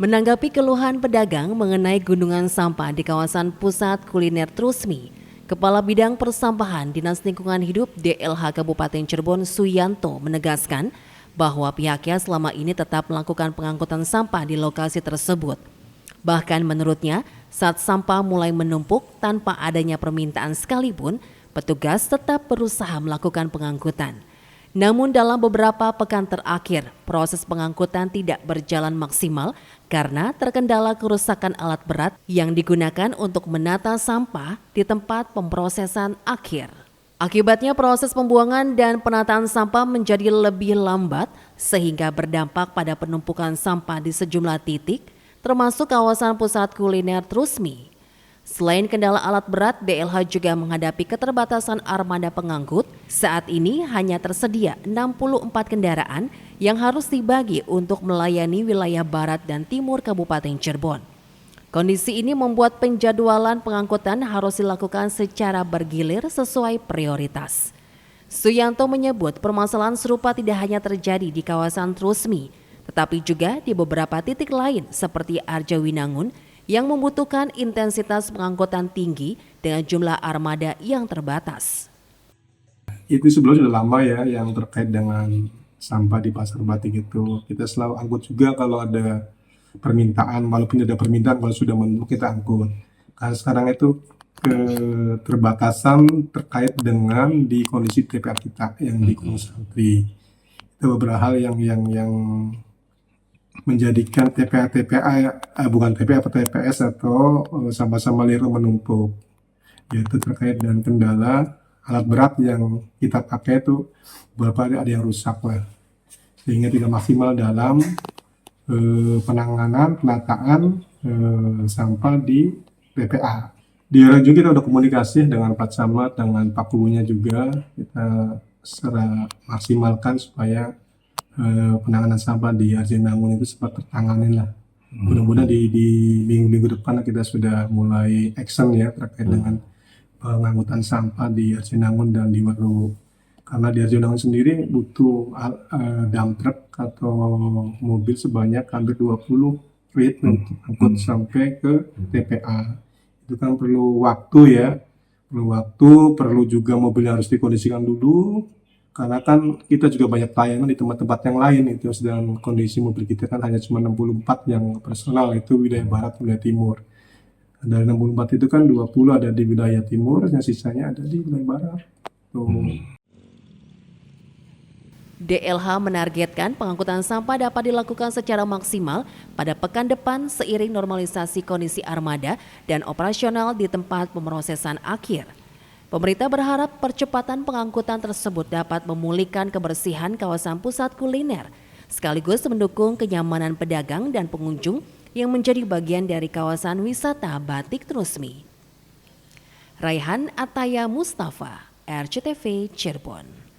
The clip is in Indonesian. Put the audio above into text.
Menanggapi keluhan pedagang mengenai gunungan sampah di kawasan pusat kuliner Trusmi, Kepala Bidang Persampahan Dinas Lingkungan Hidup DLH Kabupaten Cirebon Suyanto menegaskan bahwa pihaknya selama ini tetap melakukan pengangkutan sampah di lokasi tersebut. Bahkan menurutnya, saat sampah mulai menumpuk tanpa adanya permintaan sekalipun, petugas tetap berusaha melakukan pengangkutan. Namun dalam beberapa pekan terakhir, proses pengangkutan tidak berjalan maksimal karena terkendala kerusakan alat berat yang digunakan untuk menata sampah di tempat pemrosesan akhir. Akibatnya proses pembuangan dan penataan sampah menjadi lebih lambat sehingga berdampak pada penumpukan sampah di sejumlah titik, termasuk kawasan pusat kuliner Trusmi. Selain kendala alat berat, DLH juga menghadapi keterbatasan armada pengangkut. Saat ini hanya tersedia 64 kendaraan yang harus dibagi untuk melayani wilayah barat dan timur Kabupaten Cirebon. Kondisi ini membuat penjadwalan pengangkutan harus dilakukan secara bergilir sesuai prioritas. Suyanto menyebut permasalahan serupa tidak hanya terjadi di kawasan Trusmi, tetapi juga di beberapa titik lain seperti Arjawinangun yang membutuhkan intensitas pengangkutan tinggi dengan jumlah armada yang terbatas. Itu sebelumnya sudah lama ya yang terkait dengan sampah di Pasar Batik itu. Kita selalu angkut juga kalau ada permintaan, walaupun ada permintaan kalau sudah menumpuk kita angkut. Karena sekarang itu keterbatasan terkait dengan di kondisi TPA kita yang di Gunung Santri. Itu beberapa hal yang menjadikan bukan TPA atau TPS atau sampah-sampah liar menumpuk, yaitu terkait dengan kendala alat berat yang kita pakai itu beberapa ada yang rusak lah, sehingga tidak maksimal dalam penanganan penataan sampah di TPA. Di Ranjung kita udah komunikasi dengan Pak Camat, dengan Pak Pugunya juga kita secara maksimalkan supaya penanganan sampah di Arjawinangun itu sempat tertangani lah. Mudah-mudahan di minggu-minggu depan kita sudah mulai action ya terkait dengan pengangkutan sampah di Arjawinangun dan di Weru. Karena di Arjawinangun sendiri butuh dump truck atau mobil sebanyak hampir 20 feet untuk angkut sampai ke TPA. Itu kan perlu waktu ya, perlu juga mobilnya harus dikondisikan dulu. Karena kan kita juga banyak pelayanan di tempat-tempat yang lain itu, sedang kondisi mobil kita kan hanya cuma 64 yang personal, itu wilayah barat, wilayah timur. Dari 64 itu kan 20 ada di wilayah timur, yang sisanya ada di wilayah barat. DLH menargetkan pengangkutan sampah dapat dilakukan secara maksimal pada pekan depan seiring normalisasi kondisi armada dan operasional di tempat pemrosesan akhir. Pemerintah berharap percepatan pengangkutan tersebut dapat memulihkan kebersihan kawasan pusat kuliner, sekaligus mendukung kenyamanan pedagang dan pengunjung yang menjadi bagian dari kawasan wisata Batik Trusmi. Raihan Ataya Mustafa, RCTV Cirebon.